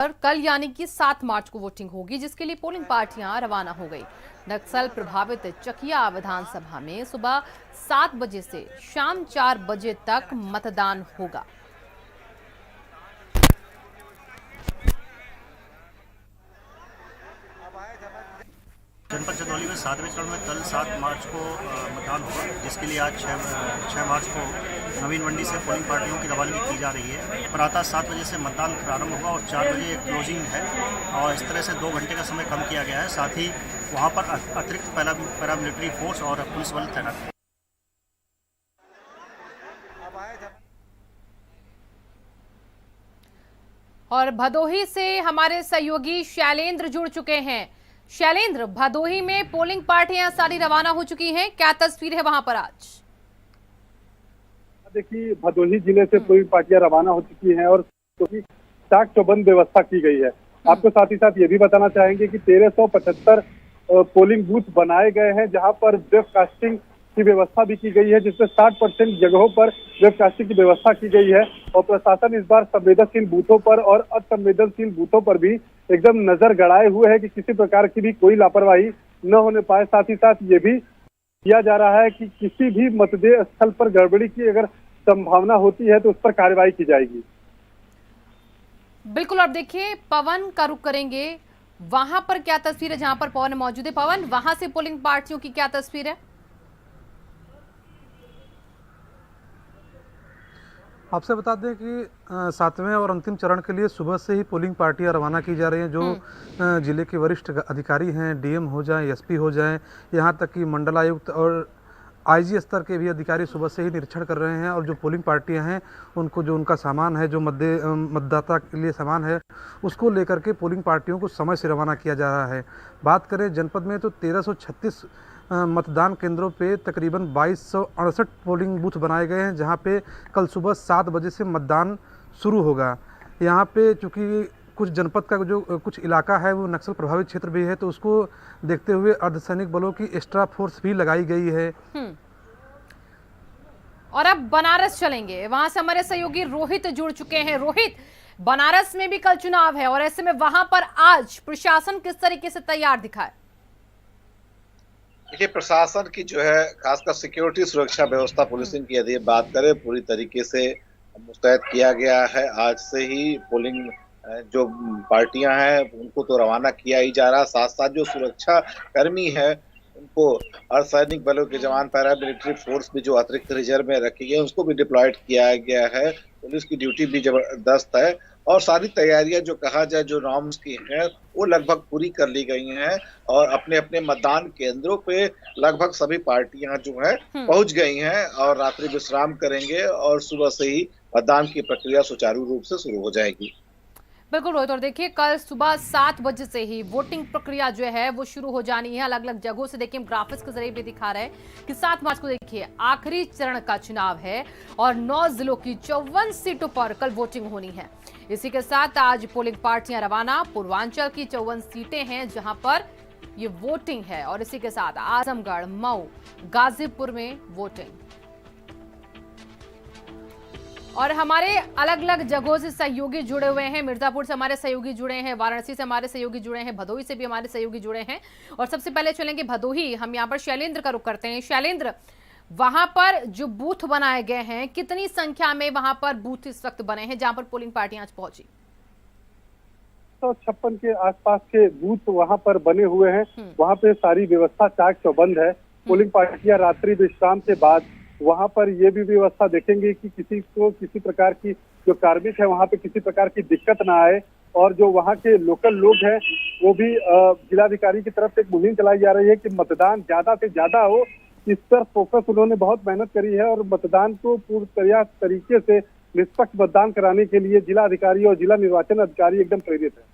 पर कल यानी कि 7 मार्च को वोटिंग होगी, जिसके लिए पोलिंग पार्टियां रवाना हो गई। नक्सल प्रभावित चकिया विधानसभा में सुबह 7 बजे से शाम 4 बजे तक मतदान होगा। जनपद चंदौली में 7वें चरण में कल 7 मार्च को मतदान होगा, जिसके लिए आज 6 मार्च को नवीन मंडी से पोलिंग पार्टियों की रवानगी की जा रही है। प्रातः 7 बजे से मतदान प्रारंभ होगा और 4 बजे क्लोजिंग है और इस तरह से 2 घंटे का समय कम किया गया है। साथ ही वहाँ पर अतिरिक्त पैरामिलिट्री फोर्स और पुलिस बल तैनात है। और भदोही से हमारे सहयोगी शैलेंद्र जुड़ चुके हैं। शैलेंद्र, भदोही में पोलिंग पार्टियां सारी रवाना हो चुकी हैं, क्या तस्वीर है वहां पर आज? देखिए, भदोही जिले से पोलिंग पार्टियां रवाना हो चुकी हैं और चाक चौबंद व्यवस्था की गई है। आपको साथ ही साथ ये भी बताना चाहेंगे कि 1375 पोलिंग बूथ बनाए गए हैं, जहां पर वेबकास्टिंग की व्यवस्था भी की गई है, जिसमें 60% जगहों पर वेबकास्टिंग की व्यवस्था की गई है। और प्रशासन इस बार संवेदनशील बूथों पर और असंवेदनशील बूथों पर भी एकदम नजर गड़ाए हुए है कि किसी प्रकार की भी कोई लापरवाही न होने पाए। साथ ही साथ ये भी किया जा रहा है कि किसी भी मतदेय स्थल पर गड़बड़ी की अगर संभावना होती है तो उस पर कार्रवाई की जाएगी। बिल्कुल। और देखिए, पवन का रुख करेंगे, वहां पर क्या तस्वीर है जहां पर पवन मौजूद है? पवन, वहां से पोलिंग पार्टियों की क्या तस्वीर है? आपसे बता दें कि 7वें और अंतिम चरण के लिए सुबह से ही पोलिंग पार्टियां रवाना की जा रही हैं। जो जिले के वरिष्ठ अधिकारी हैं, डीएम हो जाएं, एसपी हो जाएं, यहाँ तक कि मंडलायुक्त और आईजी स्तर के भी अधिकारी सुबह से ही निरीक्षण कर रहे हैं। और जो पोलिंग पार्टियां हैं उनको जो उनका सामान है, जो मतदाता के लिए सामान है, उसको लेकर के पोलिंग पार्टियों को समय से रवाना किया जा रहा है। बात करें जनपद में तो 1336 मतदान केंद्रों पे तकरीबन 2268 पोलिंग बूथ बनाए गए हैं, जहां पे कल सुबह 7 बजे से मतदान शुरू होगा। यहाँ पे चूँकि कुछ जनपद का जो कुछ इलाका है वो नक्सल प्रभावित क्षेत्र भी है, तो उसको देखते हुए अर्धसैनिक बलों की एक्स्ट्रा फोर्स भी लगाई गई है। और अब बनारस चलेंगे, वहां से हमारे सहयोगी रोहित जुड़ चुके हैं। रोहित, बनारस में भी कल चुनाव है और ऐसे में वहां पर आज प्रशासन किस तरीके से तैयार दिखा है? देखिए, प्रशासन की जो है खासकर सिक्योरिटी सुरक्षा व्यवस्था पुलिसिंग की यदि बात करें, पूरी तरीके से मुस्तैद किया गया है। आज से ही पोलिंग जो पार्टियां हैं उनको तो रवाना किया ही जा रहा, साथ साथ जो सुरक्षा कर्मी है उनको अर्धसैनिक बलों के जवान, पैरामिलिट्री फोर्स भी जो अतिरिक्त रिजर्व में रखी गई उसको भी डिप्लॉयड किया गया है। पुलिस की ड्यूटी भी जबरदस्त है और सारी तैयारियां जो कहा जाए जो नॉर्म्स की हैं वो लगभग पूरी कर ली गई हैं और अपने अपने मतदान केंद्रों पे लगभग सभी पार्टियां जो है पहुंच गई हैं और रात्रि विश्राम करेंगे और सुबह से ही मतदान की प्रक्रिया सुचारू रूप से शुरू हो जाएगी। बिल्कुल रोहित, और देखिए कल सुबह 7 बजे से ही वोटिंग प्रक्रिया जो है वो शुरू हो जानी है। अलग अलग जगहों से देखिए, ग्राफिक्स के जरिए भी दिखा रहे हैं कि 7 मार्च को देखिए आखिरी चरण का चुनाव है और 9 जिलों की 54 सीटों पर कल वोटिंग होनी है। इसी के साथ आज पोलिंग पार्टियां रवाना। पूर्वांचल की 54 सीटें हैं जहां पर ये वोटिंग है और इसी के साथ आजमगढ़, मऊ, गाजीपुर में वोटिंग। और हमारे अलग अलग जगहों से सहयोगी जुड़े हुए हैं। मिर्जापुर से हमारे सहयोगी जुड़े हैं, वाराणसी से हमारे सहयोगी जुड़े हैं, भदोही से भी हमारे सहयोगी जुड़े हैं। और सबसे पहले चलेंगे भदोही, हम यहाँ पर शैलेंद्र का रुख करते हैं। शैलेंद्र, वहां पर जो बूथ बनाए गए हैं, कितनी संख्या में वहां पर बूथ इस वक्त बने हैं जहां पर पोलिंग पार्टियां आज पहुंची? 156 के आसपास के बूथ वहां पर बने हुए हैं। वहां पे सारी व्यवस्था चाक चौबंद है। पोलिंग पार्टियां रात्रि विश्राम के बाद वहां पर ये भी व्यवस्था देखेंगे कि किसी को किसी प्रकार की जो कार्मिक है वहां पे किसी प्रकार की दिक्कत ना आए। और जो वहां के लोकल लोग हैं वो भी जिलाधिकारी की तरफ से एक मुहिम चलाई जा रही है कि मतदान ज्यादा से ज्यादा हो। इस पर फोकस उन्होंने बहुत मेहनत करी है और मतदान को पूरी तरीके से निष्पक्ष मतदान कराने के लिए जिला अधिकारी और जिला निर्वाचन अधिकारी एकदम प्रेरित है।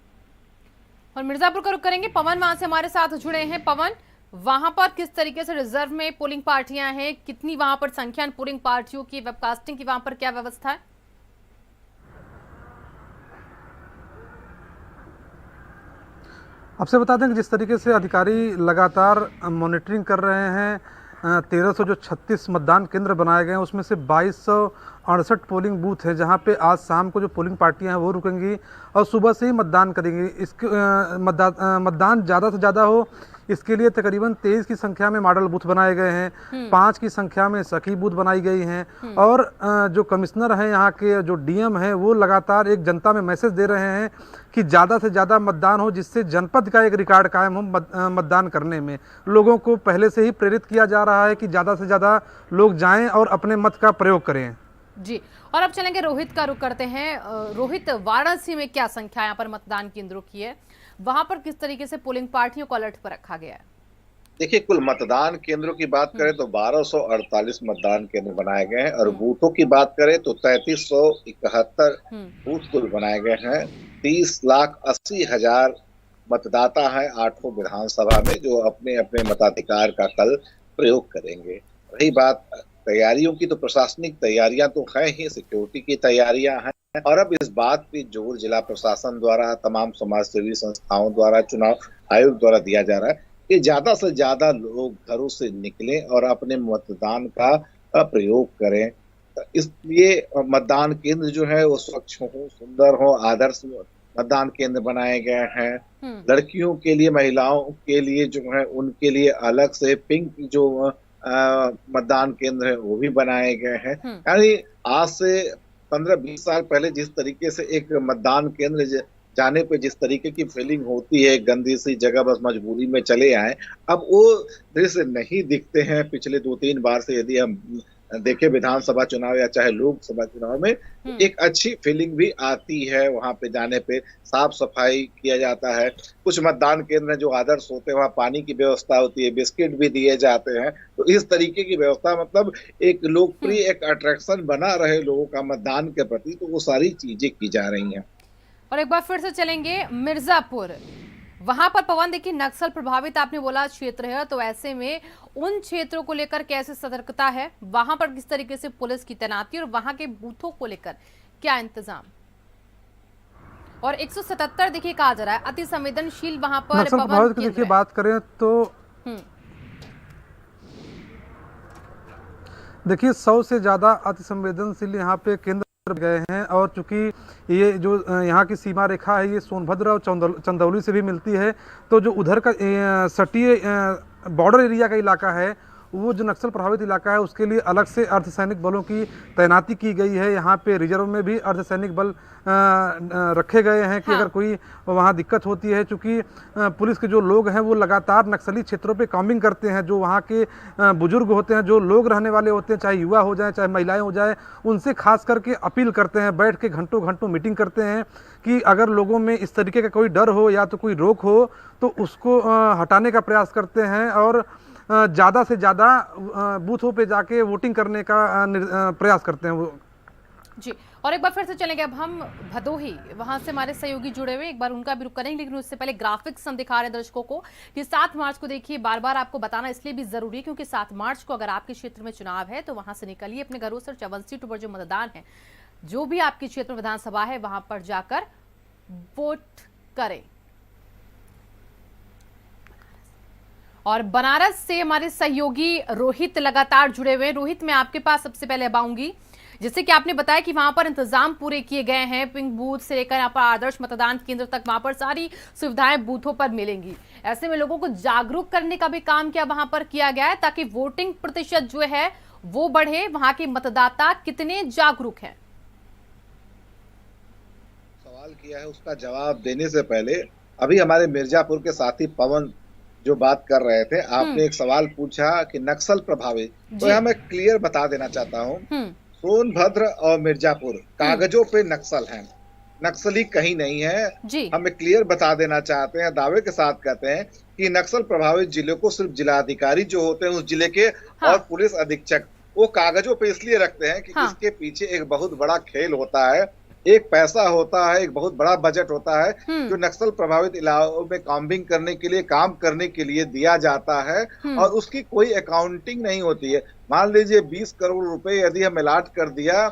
और मिर्जापुर का रुख करेंगे, पवन वहां से हमारे साथ जुड़े हैं। पवन, वहां पर किस तरीके से रिजर्व में पोलिंग पार्टियां हैं, कितनी वहां पर संख्या पोलिंग पार्टियों की, वेबकास्टिंग की वहां पर क्या व्यवस्था है? आपसे बता दें कि जिस तरीके से अधिकारी लगातार मॉनिटरिंग कर रहे हैं 1300 जो 36 मतदान केंद्र बनाए गए हैं उसमें से 2268 पोलिंग बूथ है जहां पे आज शाम को जो पोलिंग पार्टियां हैं वो रुकेंगी और सुबह से ही मतदान करेंगी। इसके मतदान ज़्यादा से ज़्यादा हो इसके लिए तकरीबन 23 की संख्या में मॉडल बूथ बनाए गए हैं, 5 की संख्या में सखी बूथ बनाई गई हैं और जो कमिश्नर हैं यहाँ के जो डीएम हैं वो लगातार एक जनता में मैसेज दे रहे हैं कि ज़्यादा से ज़्यादा मतदान हो जिससे जनपद का एक रिकॉर्ड कायम हो मतदान करने में। लोगों को पहले से ही प्रेरित किया जा रहा है कि ज़्यादा से ज़्यादा लोग जाएं और अपने मत का प्रयोग करें। जी, और अब चलेंगे रोहित का रुख करते हैं। रोहित, वाराणसी में क्या संख्या यहाँ पर मतदान केंद्रों की है, वहां पर किस तरीके से पोलिंग पार्टियों को अलर्ट पर रखा गया है? देखिए, कुल मतदान केंद्रों की बात करें तो 1248 मतदान केंद्र बनाए गए हैं और बूथों की बात करें तो 3371 बूथ कुल बनाए गए हैं। 30,80,000 मतदाता हैं 8 विधानसभा में जो अपने अपने मताधिकार का कल प्रयोग करेंगे। रही बात तैयारियों की तो प्रशासनिक तैयारियां तो है ही, सिक्योरिटी की तैयारियां हैं और अब इस बात पे जोर जिला प्रशासन द्वारा, तमाम समाज सेवी संस्थाओं द्वारा, चुनाव आयोग द्वारा दिया जा रहा है कि ज्यादा से ज्यादा लोग घरों से निकलें और अपने मतदान का प्रयोग करें। इसलिए मतदान केंद्र जो है वो स्वच्छ हो, सुंदर हो, आदर्श मतदान केंद्र बनाए गए हैं। लड़कियों के लिए, महिलाओं के लिए जो है उनके लिए अलग से पिंक जो मतदान केंद्र है वो भी बनाए गए हैं। यानी आज से 15-20 साल पहले जिस तरीके से एक मतदान केंद्र जाने पे जिस तरीके की फीलिंग होती है, गंदी सी जगह बस मजबूरी में चले आए, अब वो दृश्य नहीं दिखते हैं। पिछले 2-3 बार से यदि हम देखें विधानसभा चुनाव या चाहे लोकसभा चुनाव में, एक अच्छी फीलिंग भी आती है। वहां पे जाने पे साफ सफाई किया जाता है। कुछ मतदान केंद्र जो आदर्श होते हैं वहाँ पानी की व्यवस्था होती है, बिस्किट भी दिए जाते हैं। तो इस तरीके की व्यवस्था मतलब एक लोकप्रिय, एक अट्रैक्शन बना रहे लोगों का मतदान के प्रति, तो वो सारी चीजें की जा रही हैं। और एक बार फिर से चलेंगे मिर्जापुर, वहां पर पवन देखिए नक्सल प्रभावित आपने बोला क्षेत्र है, तो ऐसे में उन क्षेत्रों को लेकर कैसे सतर्कता है, वहां पर किस तरीके से पुलिस की तैनाती और वहां के बूथों को लेकर क्या इंतजाम? और 177 देखिए कहा जा रहा है अति संवेदनशील वहां पर नक्सल प्रभावित की देखिए बात करें तो देखिए 100 से ज्यादा अति संवेदनशील यहाँ पे केंद्र गए हैं और चूंकि ये जो यहाँ की सीमा रेखा है ये सोनभद्र और चंदौली से भी मिलती है, तो जो उधर का सटीय बॉर्डर एरिया का इलाका है वो जो नक्सल प्रभावित इलाका है उसके लिए अलग से अर्धसैनिक बलों की तैनाती की गई है। यहाँ पे रिजर्व में भी अर्धसैनिक बल रखे गए हैं कि अगर कोई वहाँ दिक्कत होती है, चूँकि पुलिस के जो लोग हैं वो लगातार नक्सली क्षेत्रों पे कॉम्बिंग करते हैं। जो वहाँ के बुजुर्ग होते हैं, जो लोग रहने वाले होते हैं, चाहे युवा हो जाए चाहे महिलाएं हो जाए, उनसे खास करके अपील करते हैं, बैठ के घंटों घंटों मीटिंग करते हैं कि अगर लोगों में इस तरीके का कोई डर हो या तो कोई रोक हो तो उसको हटाने का प्रयास करते हैं और ज़्यादा से ज़्यादा बूथों पे जाके वोटिंग करने का प्रयास करते हैं वो। जी, और एक बार फिर से चलेंगे अब हम भदोही, वहां से हमारे सहयोगी जुड़े हुए, एक बार उनका भी रुख करेंगे, लेकिन उससे पहले ग्राफिक्स हम दिखा रहे हैं दर्शकों को कि 7 मार्च को देखिए, बार बार आपको बताना इसलिए भी जरूरी है क्योंकि 7 मार्च को अगर आपके क्षेत्र में चुनाव है तो वहां से निकलिए अपने घरों से, 54 सीटों पर जो मतदान है, जो भी आपके क्षेत्र में विधानसभा है वहां पर जाकर वोट करें। और बनारस से हमारे सहयोगी रोहित लगातार जुड़े हुए हैं। रोहित, मैं आपके पास सबसे पहले अब आऊंगी, जैसे कि आपने बताया कि वहां पर इंतजाम पूरे किए गए हैं, पिंक बूथ से लेकर यहाँ पर आदर्श मतदान केंद्र तक वहां पर सारी सुविधाएं बूथों पर मिलेंगी। ऐसे में लोगों को जागरूक करने का भी काम क्या वहां पर किया गया है ताकि वोटिंग प्रतिशत जो है वो बढ़े? वहां के मतदाता कितने जागरूक हैं? सवाल किया है, उसका जवाब देने से पहले अभी हमारे मिर्जापुर के साथी पवन जो बात कर रहे थे, आपने एक सवाल पूछा कि नक्सल प्रभावित, तो यहाँ मैं क्लियर बता देना चाहता हूँ, सोनभद्र और मिर्जापुर कागजों पे नक्सल हैं, नक्सली कहीं नहीं है। हमें क्लियर बता देना चाहते हैं, दावे के साथ कहते हैं कि नक्सल प्रभावित जिलों को सिर्फ जिलाधिकारी जो होते हैं उस जिले के और पुलिस अधीक्षक वो कागजों पे इसलिए रखते हैं कि इसके पीछे एक बहुत बड़ा खेल होता है, एक पैसा होता है, एक बहुत बड़ा बजट होता है जो नक्सल प्रभावित इलाकों में कॉम्बिंग करने के लिए, काम करने के लिए दिया जाता है और उसकी कोई अकाउंटिंग नहीं होती है। मान लीजिए 20 करोड़ रुपए यदि हम अलाट कर दिया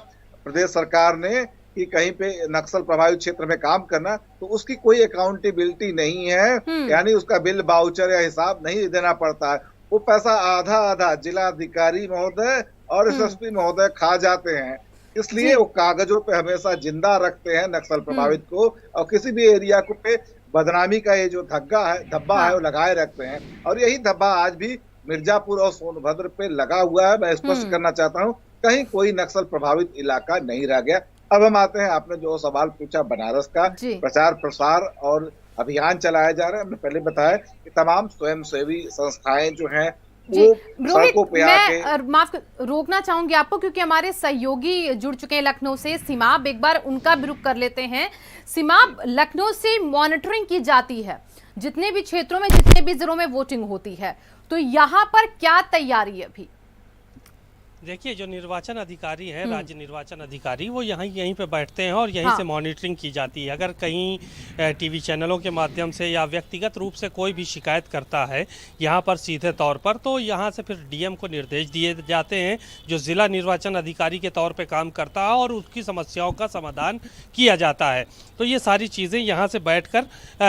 प्रदेश सरकार ने कि कहीं पे नक्सल प्रभावित क्षेत्र में काम करना, तो उसकी कोई अकाउंटेबिलिटी नहीं है, यानी उसका बिल बाउचर या हिसाब नहीं देना पड़ता है। वो पैसा आधा आधा जिलाधिकारी महोदय और एसएसपी महोदय खा जाते हैं। इसलिए वो कागजों पे हमेशा जिंदा रखते हैं नक्सल प्रभावित को, और किसी भी एरिया को पे बदनामी का ये जो धब्बा है वो लगाए रखते हैं। और यही धब्बा आज भी मिर्जापुर और सोनभद्र पे लगा हुआ है। मैं स्पष्ट करना चाहता हूँ, कहीं कोई नक्सल प्रभावित इलाका नहीं रह गया। अब हम आते हैं, आपने जो सवाल पूछा बनारस का, प्रचार प्रसार और अभियान चलाया जा रहा है। हमने पहले बताया कि तमाम स्वयंसेवी संस्थाएं जो हैं वो सड़कों पे आके, मैं माफ रोकना चाहूंगी आपको क्योंकि हमारे सहयोगी जुड़ चुके हैं लखनऊ से। सिमाब, एक बार उनका भी रुख कर लेते हैं। सिमाब, लखनऊ से मॉनिटरिंग की जाती है जितने भी क्षेत्रों में, जितने भी जिलों में वोटिंग होती है, तो यहाँ पर क्या तैयारी है अभी? देखिए, जो निर्वाचन अधिकारी हैं, राज्य निर्वाचन अधिकारी, वो यहीं पे बैठते हैं और यहीं से मॉनिटरिंग की जाती है। अगर कहीं टीवी चैनलों के माध्यम से या व्यक्तिगत रूप से कोई भी शिकायत करता है यहाँ पर सीधे तौर पर, तो यहाँ से फिर डीएम को निर्देश दिए जाते हैं जो जिला निर्वाचन अधिकारी के तौर पे काम करता है, और उसकी समस्याओं का समाधान किया जाता है। तो ये सारी चीज़ें यहाँ से बैठकर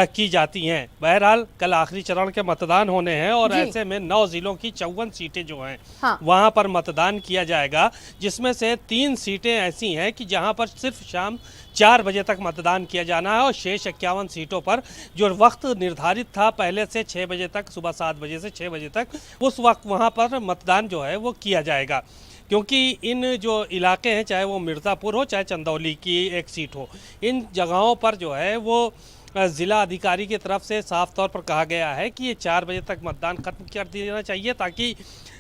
की जाती हैं। बहरहाल कल आखिरी चरण के मतदान होने हैं और ऐसे में 9 जिलों की 54 सीटें जो हैं वहाँ पर मतदान किया जाएगा, जिसमें से 3 सीटें ऐसी हैं कि जहां पर सिर्फ शाम 4 बजे तक मतदान किया जाना है, और शेष 51 सीटों पर जो वक्त निर्धारित था पहले से 6 बजे तक, सुबह 7 बजे से 6 बजे तक, उस वक्त वहां पर मतदान जो है वो किया जाएगा। क्योंकि इन जो इलाके हैं, चाहे वो मिर्ज़ापुर हो चाहे चंदौली की एक सीट हो, इन जगहों पर जो है वो ज़िला अधिकारी की तरफ से साफ तौर पर कहा गया है कि ये 4 बजे तक मतदान खत्म कर दिया जाना चाहिए, ताकि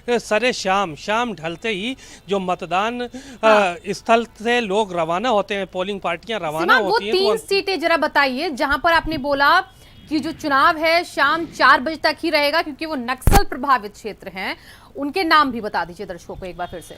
सरे शाम ढलते ही जो मतदान स्थल से लोग रवाना होते हैं, पोलिंग पार्टियां रवाना होती हैं। वो 3 सीटें जरा बताइए जहां पर आपने बोला कि जो चुनाव है शाम 4 बजे तक ही रहेगा क्योंकि वो नक्सल प्रभावित क्षेत्र हैं, उनके नाम भी बता दीजिए दर्शकों को एक बार फिर से।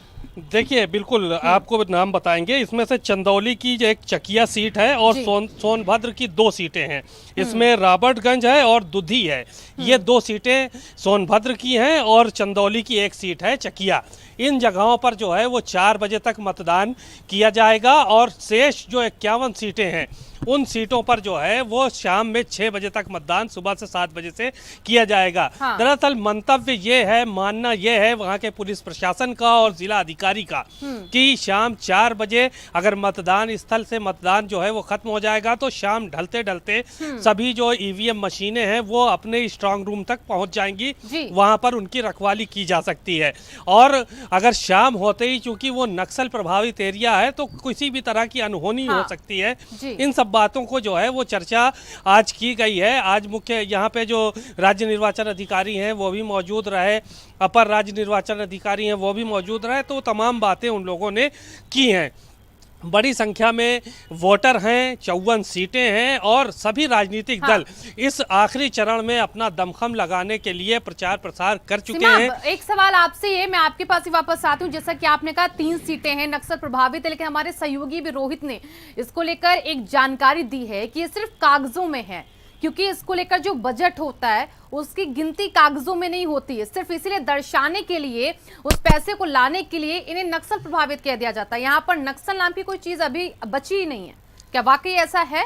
देखिए, बिल्कुल आपको नाम बताएंगे। इसमें से चंदौली की जो एक चकिया सीट है और सोनभद्र की 2 सीटें हैं। इसमें रॉबर्टगंज है और दुधी है। ये 2 सीटें सोनभद्र की हैं और चंदौली की 1 सीट है चकिया। इन जगहों पर जो है वो 4 बजे तक मतदान किया जाएगा, और शेष जो 51 सीटें हैं उन सीटों पर जो है वो शाम में 6 बजे तक मतदान सुबह से 7 बजे से किया जाएगा। दरअसल मंतव्य ये है, मानना ये है वहाँ के पुलिस प्रशासन का और जिला अधिकारी का कि शाम 4 बजे अगर मतदान स्थल से मतदान जो है वो खत्म हो जाएगा तो शाम ढलते ढलते सभी जो ईवीएम मशीनें हैं वो अपने स्ट्रांग रूम तक पहुंच जाएंगी, वहां पर उनकी रखवाली की जा सकती है। और अगर शाम होते ही, चूंकि वो नक्सल प्रभावित एरिया है, तो किसी भी तरह की अनहोनी हो सकती है। इन सब बातों को जो है वो चर्चा आज की गई है। आज मुख्य यहाँ पे जो राज्य निर्वाचन अधिकारी हैं वो भी मौजूद रहे, अपर राज्य निर्वाचन अधिकारी हैं वो भी मौजूद रहे, तो तमाम बातें उन लोगों ने की हैं। बड़ी संख्या में वोटर हैं, 54 सीटें हैं, और सभी राजनीतिक दल इस आखिरी चरण में अपना दमखम लगाने के लिए प्रचार प्रसार कर चुके हैं। एक सवाल आपसे ये, मैं आपके पास ही वापस आती हूँ। जैसा कि आपने कहा 3 सीटें हैं नक्सल प्रभावित है, लेकिन हमारे सहयोगी भी रोहित ने इसको लेकर एक जानकारी दी है कि ये सिर्फ कागजों में है, क्योंकि इसको लेकर जो बजट होता है उसकी गिनती कागजों में नहीं होती है। सिर्फ इसीलिए दर्शाने के लिए, उस पैसे को लाने के लिए इन्हें नक्सल प्रभावित कह दिया जाता है। यहाँ पर नक्सल नाम की कोई चीज अभी बची ही नहीं है। क्या वाकई ऐसा है?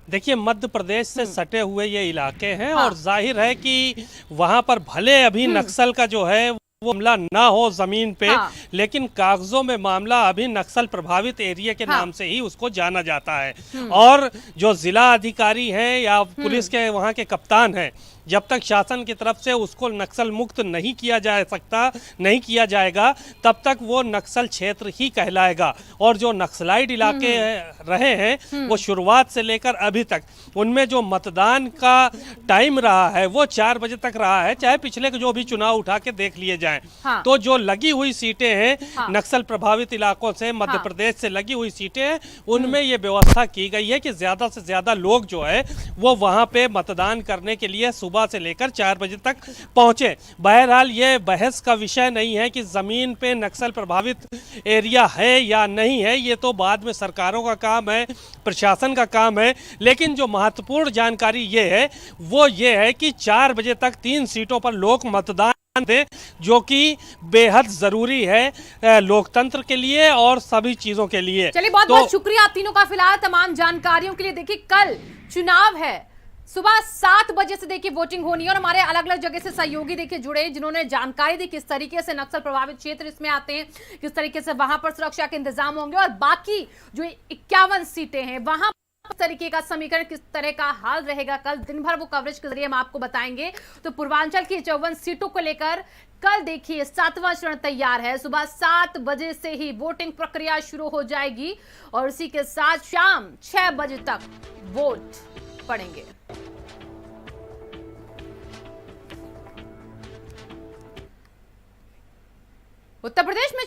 देखिए, मध्य प्रदेश से सटे हुए ये इलाके हैं और जाहिर है कि वहां पर भले अभी नक्सल का जो है वो मामला ना हो जमीन पे, लेकिन कागजों में मामला अभी नक्सल प्रभावित एरिया के नाम से ही उसको जाना जाता है। और जो जिला अधिकारी हैं या पुलिस के वहाँ के कप्तान हैं, जब तक शासन की तरफ से उसको नक्सल मुक्त नहीं किया जा जाएगा, तब तक वो नक्सल क्षेत्र ही कहलाएगा। और जो नक्सलाइट इलाके रहे हैं वो शुरुआत से लेकर अभी तक, उनमें जो मतदान का टाइम रहा है वो 4 बजे तक रहा है, चाहे पिछले जो भी चुनाव उठा के देख लिए जाएं। तो जो लगी हुई सीटें हैं नक्सल प्रभावित इलाकों से, मध्य प्रदेश से लगी हुई सीटें हैं, उनमें ये व्यवस्था की गई है कि ज्यादा से ज्यादा लोग जो है वो वहां पे मतदान करने के लिए सुबह से लेकर 4 बजे तक पहुंचे। बहरहाल ये बहस का विषय नहीं है कि जमीन पे नक्सल प्रभावित एरिया है या नहीं है, ये तो बाद में सरकारों का काम है, प्रशासन का काम है। लेकिन जो महत्वपूर्ण जानकारी ये है वो ये है कि 4 बजे तक 3 सीटों पर लोग मतदान दें, जो कि बेहद जरूरी है लोकतंत्र के लिए और सभी चीजों के लिए। चलिए, बहुत बहुत शुक्रिया आप तीनों का फिलहाल तमाम जानकारियों के लिए। देखिए, कल चुनाव है, सुबह 7 बजे से देखिए वोटिंग होनी है और हमारे अलग अलग जगह से सहयोगी देखिए जुड़े जिन्होंने जानकारी दी किस तरीके से नक्सल प्रभावित क्षेत्र इसमें आते हैं, किस तरीके से वहां पर सुरक्षा के इंतजाम होंगे और बाकी जो 51 सीटें हैं वहां किस तरीके का समीकरण, किस तरह का हाल रहेगा कल दिन भर, वो कवरेज के जरिए हम आपको बताएंगे। तो पूर्वांचल की 54 सीटों को लेकर कल देखिए 7वां चरण तैयार है। सुबह 7 बजे से ही वोटिंग प्रक्रिया शुरू हो जाएगी और इसी के साथ शाम 6 बजे तक वोट पड़ेंगे। उत्तर प्रदेश में